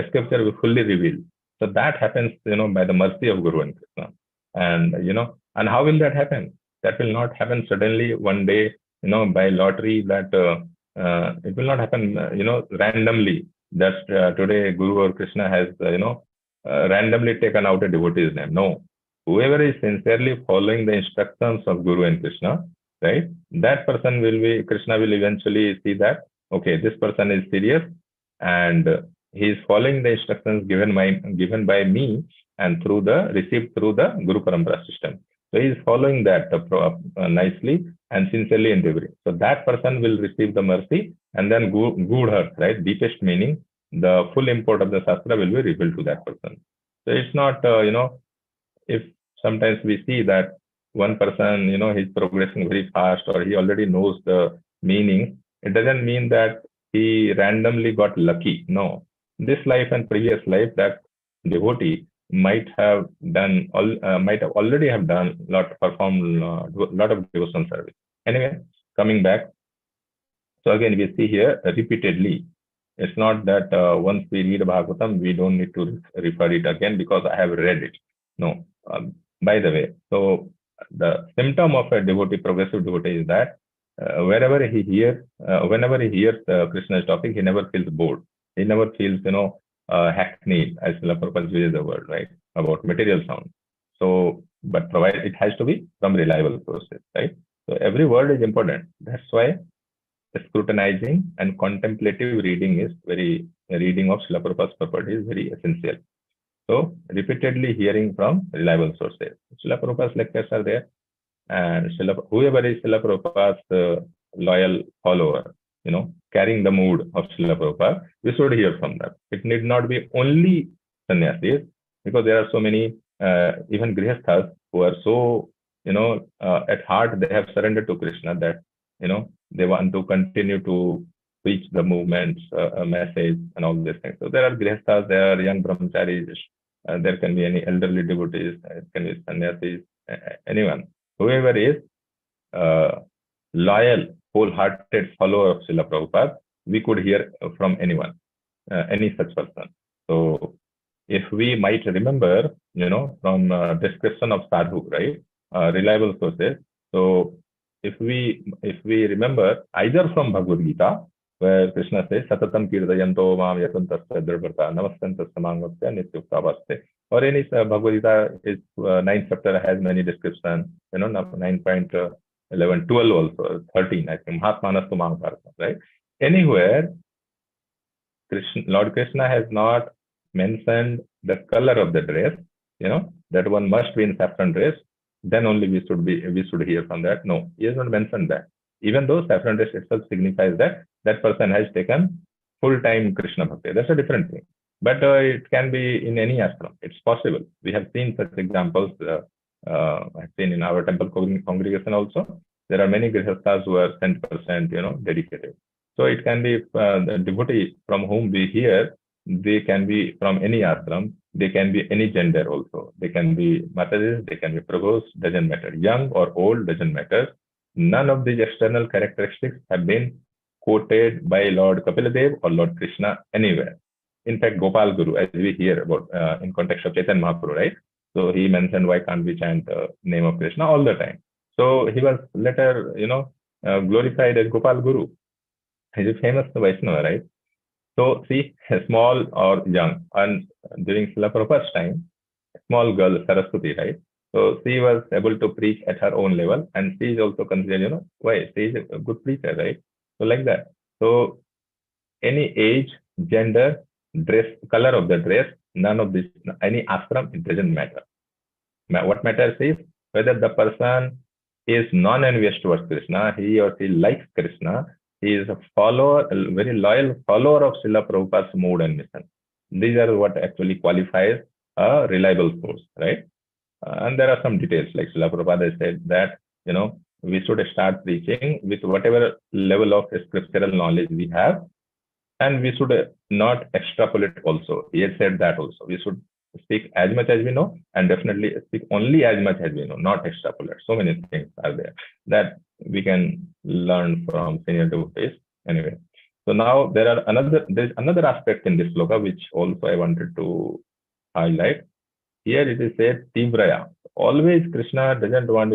scripture will fully reveal. So that happens, by the mercy of Guru and Krishna. And, and how will that happen? That will not happen suddenly one day, by lottery, that it will not happen, randomly. Just today Guru or Krishna has, randomly taken out a devotee's name. No. Whoever is sincerely following the instructions of Guru and Krishna, right? That person will be, Krishna will eventually see that, okay, this person is serious and he is following the instructions given by me and received through the Guru Parampara system. So he is following that nicely and sincerely endeavoring. So that person will receive the mercy, and then Gud Earth, right? Deepest meaning, the full import of the Shastra will be revealed to that person. So it's not, if sometimes we see that one person, he's progressing very fast or he already knows the meaning, it doesn't mean that he randomly got lucky. No. This life and previous life, that devotee might have already have done performed lot of devotional service. Anyway, coming back. So again, we see here repeatedly. It's not that once we read Bhagavatam, we don't need to refer it again because I have read it. No. By the way, so the symptom of a devotee, progressive devotee, is that whenever he hears Krishna's topic, he never feels bored. He never feels, hackneyed, as Srila Prabhupada uses the word, right, about material sound. So, but provided it has to be from reliable sources, right? So every word is important. That's why scrutinizing and contemplative reading of Srila Prabhupada's property is very essential. So repeatedly hearing from reliable sources. Srila Prabhupada's lectures are there, and whoever is Srila Prabhupada's loyal follower, carrying the mood of Srila Prabhupada, we should hear from them. It need not be only sannyasis, because there are so many, even grihasthas, who are so, at heart, they have surrendered to Krishna, that they want to continue to preach the movement's message and all these things. So there are grihasthas, there are young brahmacharis, there can be any elderly devotees, it can be sannyasis, anyone, whoever is loyal, wholehearted follower of Srila Prabhupada, we could hear from anyone, any such person. So if we might remember, from description of sadhu, right, reliable sources. So if we remember either from Bhagavad Gita, where Krishna says, Satatam kirtayanto mam yatantasya drvarta namastantasya mangvasya nityuktavaste. Or any Bhagavad Gita is 9th chapter has many descriptions, 9.11, 12 also, 13, I think, Mahatmanas to Mahabharata, right? Anywhere, Lord Krishna has not mentioned the color of the dress, that one must be in saffron dress, then only we should hear from that. No, he has not mentioned that. Even though saffron dress itself signifies that that person has taken full-time Krishna Bhakti. That's a different thing. But it can be in any ashram. It's possible. We have seen such examples. I've seen in our temple congregation also. There are many grihasthas who are 100%, dedicated. So it can be the devotee from whom we hear. They can be from any ashram. They can be any gender also. They can be Matajis, they can be Prabhus, doesn't matter. Young or old, doesn't matter. None of these external characteristics have been quoted by Lord Kapila or Lord Krishna anywhere. In fact, Gopal Guru, as we hear about in context of Chaitanya Mahaprabhu, right? So he mentioned, why can't we chant the name of Krishna all the time? So he was later, glorified as Gopal Guru. He's a famous Vaishnava, right? So see, small or young, and during Srila Prabhupada's time, small girl, Saraswati, right? So she was able to preach at her own level, and she is also considered, why? She is a good preacher, right? So like that. So any age, gender, dress, color of the dress, none of this, any ashram, it doesn't matter. What matters is whether the person is non-envious towards Krishna, he or she likes Krishna, he is a follower, a very loyal follower of Srila Prabhupada's mood and mission. These are what actually qualifies a reliable source, right? And there are some details, like Srila Prabhupada said that, we should start preaching with whatever level of scriptural knowledge we have, and we should not extrapolate also. He has said that also. We should speak as much as we know, and definitely speak only as much as we know, not extrapolate. So many things are there that we can learn from senior devotees. Anyway, so now there's another aspect in this sloka which also I wanted to highlight. Here it is said Tivraya. Always Krishna doesn't want,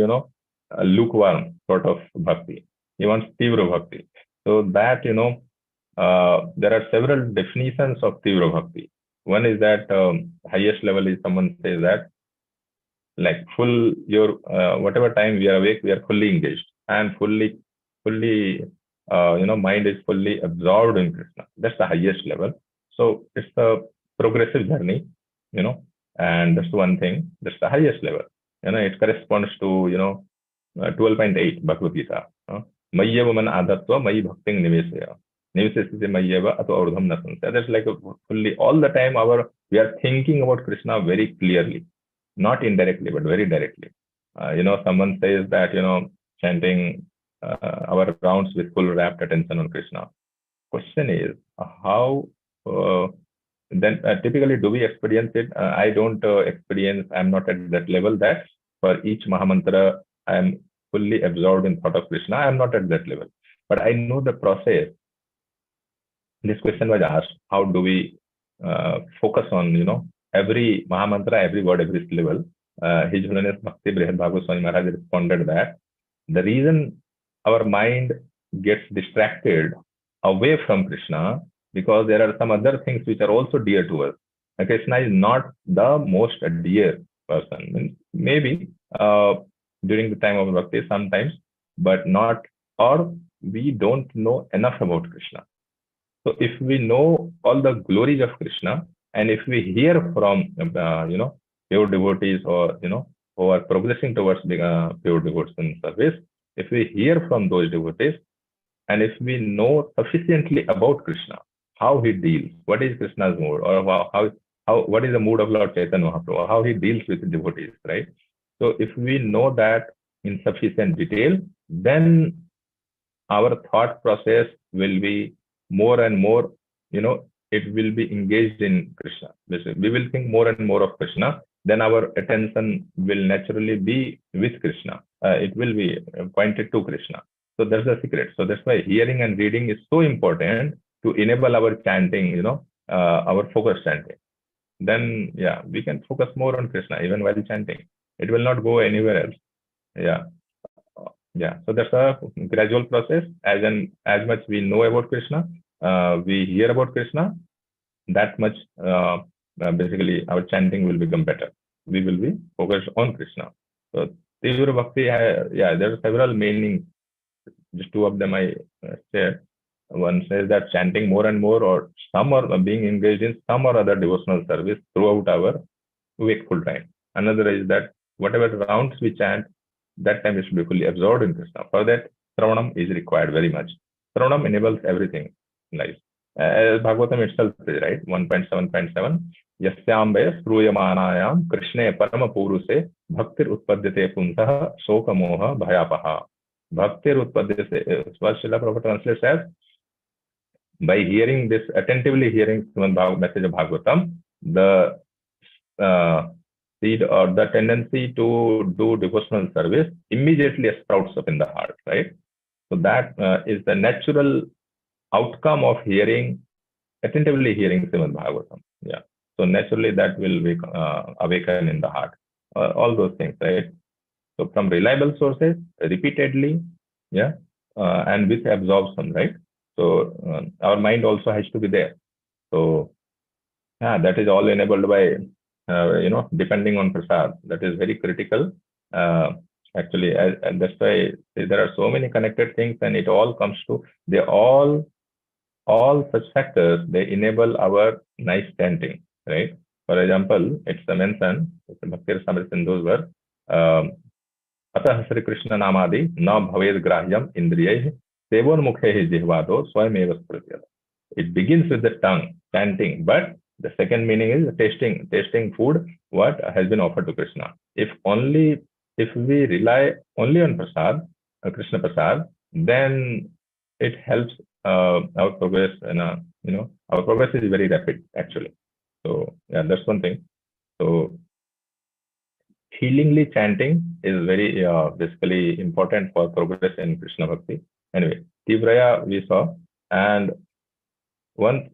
a lukewarm sort of bhakti. He wants Tivra bhakti. So that, there are several definitions of Tivra bhakti. One is that highest level is someone says that, like full, whatever time we are awake, we are fully engaged and fully, mind is fully absorbed in Krishna. That's the highest level. So it's a progressive journey, and that's one thing. That's the highest level. It corresponds to, 12.8 Bhagavad Gita. Mayyeva man adatva mayi bhakting nivesaya. Nivesasya mayyeva ato urdham na sansaya. That's like fully all the time we are thinking about Krishna very clearly, not indirectly, but very directly. Someone says that, chanting our rounds with full rapt attention on Krishna. Question is, how then typically do we experience it? I don't experience, I'm not at that level that for each Mahamantra, I am fully absorbed in thought of Krishna. I am not at that level. But I know the process. This question was asked, how do we focus on, every Mahamantra, every word, every syllable? His Holiness Bhakti Brihad Bhagavad Swami Maharaj responded that the reason our mind gets distracted away from Krishna, because there are some other things which are also dear to us. And Krishna is not the most dear person. Maybe during the time of Bhakti sometimes, but not, or we don't know enough about Krishna. So if we know all the glories of Krishna, and if we hear from, pure devotees or, who are progressing towards pure devotion service, if we hear from those devotees, and if we know sufficiently about Krishna, how he deals, what is Krishna's mood, or what is the mood of Lord Chaitanya Mahaprabhu, how he deals with the devotees, right? So if we know that in sufficient detail, then our thought process will be more and more, it will be engaged in Krishna. We will think more and more of Krishna, then our attention will naturally be with Krishna. It will be pointed to Krishna. So that's the secret. So that's why hearing and reading is so important to enable our chanting, our focus chanting. Then, yeah, we can focus more on Krishna even while chanting. It will not go anywhere else. Yeah. Yeah. So that's a gradual process. As much we know about Krishna, we hear about Krishna, that much basically our chanting will become better. We will be focused on Krishna. So Tivra Bhakti, yeah, there are several meanings. Just two of them I shared. One says that chanting more and more, or some are being engaged in some or other devotional service throughout our wakeful time. Another is that whatever rounds we chant, that time we should be fully absorbed in Krishna. For that, Shravanam is required very much. Shravanam enables everything in life. As Bhagavatam itself says, right? 1.7.7. Yasyambe Sruyamanayam Krishne Parama Puruse Bhaktir Utpadyate Punsah Shoka Moha Bhayapaha. Bhaktir Utpadyate, Srila Prabhupada translates as, by hearing this, attentively hearing one message of Bhagavatam, the seed or the tendency to do devotional service immediately sprouts up in the heart, right? So that is the natural outcome of attentively hearing Srimad Bhagavatam. Yeah. So naturally that will awaken in the heart. All those things, right? So from reliable sources, repeatedly, yeah, and with absorption, right? So our mind also has to be there. So yeah, that is all enabled by, depending on prasad. That is very critical. Actually, and that's why there are so many connected things, and it all comes to, all such factors, they enable our nice chanting, right? For example, it's mentioned, Bhakti Rasamrita Sindhu's verse, Atah Sri Krishna Namadi na bhaved grahyam indriyeh sevon mukhe jihvado swayameva spritya. It begins with the tongue, chanting, but the second meaning is tasting food, what has been offered to Krishna. If we rely only on prasad, Krishna prasad, then it helps our progress, and our progress is very rapid actually. So yeah, that's one thing. So healingly chanting is very basically important for progress in Krishna Bhakti. Anyway, Tivraya we saw, and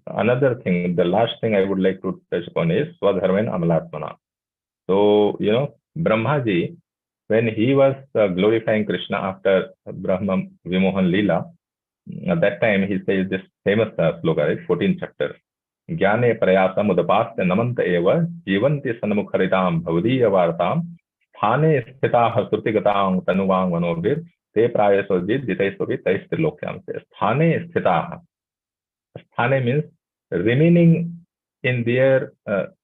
another thing, the last thing I would like to touch upon is Swadharmen Amalatmana. So, Brahmaji, when he was glorifying Krishna after Brahma Vimohan Leela, at that time he says this famous sloka, right? 14th chapter. Jnane prayasam udapasya namanta eva jivanti sanmukharitam bhavadiya vartam sthane sthitah srutigatam tanuvang manobhir te prayasodit ditaisovi taistrilokyam. Sthane sthitah. Sthane means remaining in their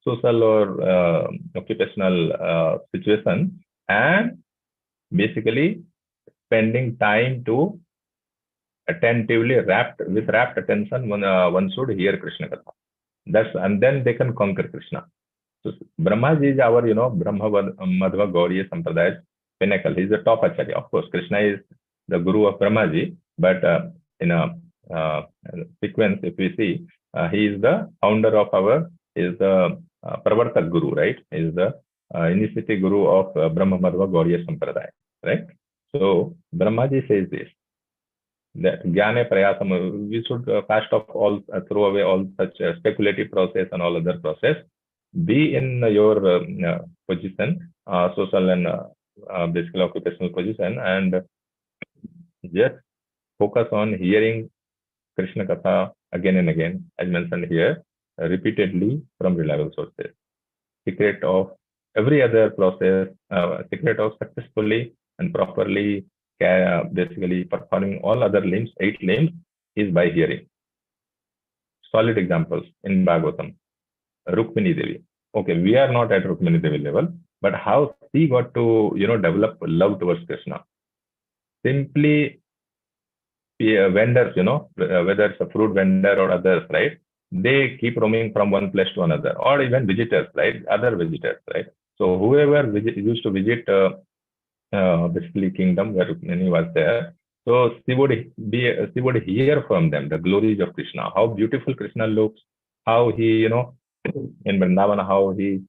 social or occupational situation, and basically spending time to attentively with rapt attention, one should hear Krishna Katha. And then they can conquer Krishna. So Brahmaji is our, Brahma Madhva Gauriya Sampradaya pinnacle. He is the top acharya. Of course, Krishna is the guru of Brahmaji, but in a sequence, if we see, he is the founder of is the Pravartak Guru, right? He is the initiative guru of Brahma Madhva Gauriya Sampradaya, right? So Brahmaji says this, that Jnane Prayasam, we should throw away all such speculative process and all other process. Be in your position, social and basically occupational position, and just focus on hearing Krishna Katha again and again, as mentioned here, repeatedly from reliable sources. Secret of every other process, secret of successfully and properly basically performing all other limbs, 8 limbs, is by hearing. Solid examples in Bhagavatam. Rukmini Devi. Okay, we are not at Rukmini Devi level, but how she got to, develop love towards Krishna. Simply vendors, whether it's a fruit vendor or others, right? They keep roaming from one place to another, or even visitors, right? Other visitors, right? So whoever used to visit basically kingdom where Rukmini was there, So she would hear from them the glories of Krishna, how beautiful Krishna looks, how he, in Vrindavan, how he,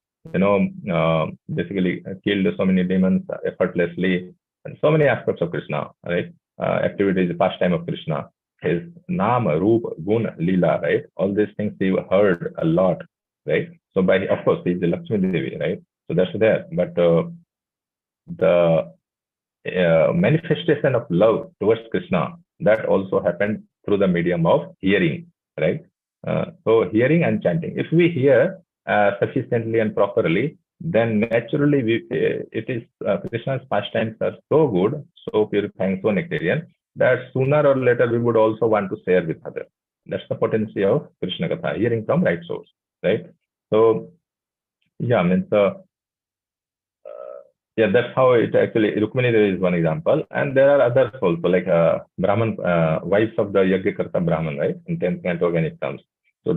basically killed so many demons effortlessly, and so many aspects of Krishna, right? Activities, pastime of Krishna, his Nama, Roop, Gun, Leela, right? All these things we heard a lot, right? So of course, he's the Lakshmi Devi, right? So that's there. But the manifestation of love towards Krishna, that also happened through the medium of hearing, right? So hearing and chanting. If we hear sufficiently and properly, then naturally it is Krishna's pastimes are so good, so purifying, so nectarian, that sooner or later we would also want to share with others. That's the potency of Krishna Katha, hearing from right source, right? So yeah, means yeah, that's how it actually, Rukmini Devi is one example. And there are others also, like Brahman, wives of the Yajnakarta Brahman, right? In 10th canto when it comes. So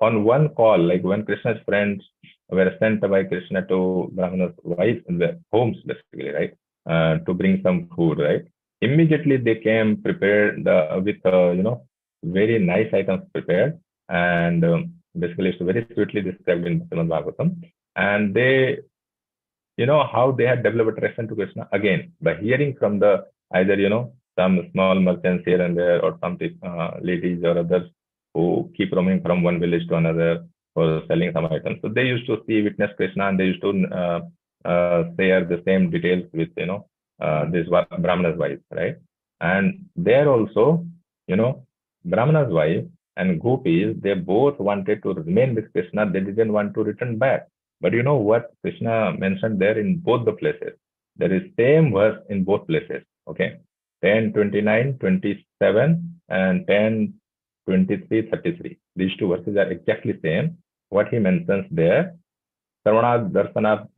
on one call, like when Krishna's friends were sent by Krishna to Brahmana's wives in their homes, basically, right? To bring some food, right? Immediately they came prepared with, very nice items prepared. And basically it's very sweetly described in Srimad Bhagavatam. And they how they had developed attraction to Krishna again by hearing from the either some small merchants here and there, or some ladies or others who keep roaming from one village to another for selling some items. So they used to witness Krishna, and they used to share the same details with this Brahmana's wife, right? And there also Brahmana's wife and gopis, they both wanted to remain with Krishna. They didn't want to return back. But you know what Krishna mentioned there in both the places? There is same verse in both places. Okay. 10:29:27 and 10:23:33. These two verses are exactly same. What he mentions there, Sarvanad Darsanad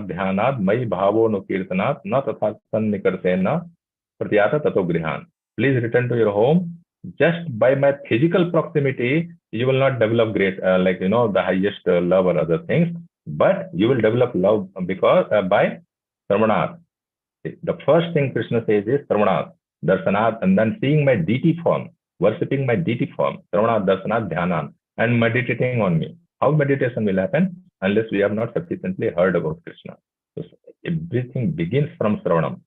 Dhyanad Mai Bhavo no Kirtanat Na Tatha Sannikartena Pratyata Tato Grihan. Please return to your home. Just by my physical proximity, you will not develop great, the highest love or other things, but you will develop love because by Sarvanad. The first thing Krishna says is Sarvanad, Darsanad, and then seeing my deity form, worshipping my deity form, Sarvanad, Darsanad, Dhyanan, and meditating on me. How meditation will happen? Unless we have not sufficiently heard about Krishna. So everything begins from Sravanam.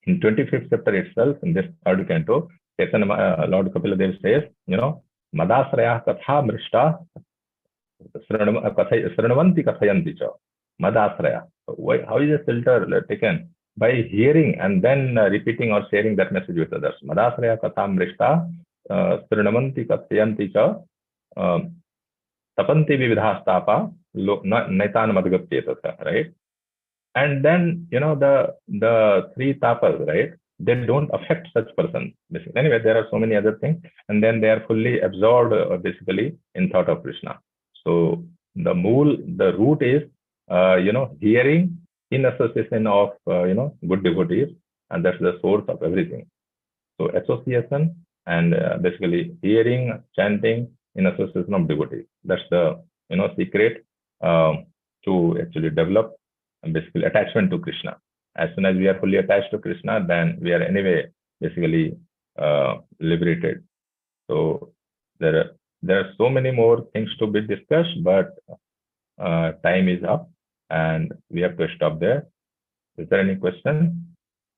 In 25th chapter itself, in this third canto, Lord Kapila Dev says, Madasraya Katha Mrishta Sranavanti Kathayanti Cha. Madasraya. How is a filter taken? By hearing and then repeating or sharing that message with others. Madasraya Katha Mrishta Sranavanti Kathayanti Cha Tapanti Vividhastapa Naitan Madgapchetata, right? And then, the three tapas, right? They don't affect such persons. Basically. Anyway, there are so many other things. And then they are fully absorbed, basically, in thought of Krishna. So the root is, hearing in association of, good devotees. And that's the source of everything. So association and basically hearing, chanting in association of devotees. That's the, secret to actually develop basically attachment to Krishna. As soon as we are fully attached to Krishna, then we are anyway basically liberated. So there are so many more things to be discussed, but time is up and we have to stop there. Is there any question?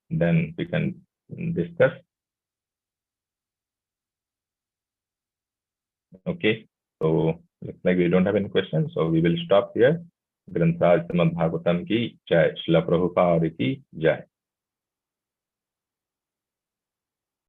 Then we can discuss. Okay, so looks like we don't have any questions, so we will stop here. ग्रंथराज Shrimad Bhagavatam की जय, श्रील प्रभुपाद की जय।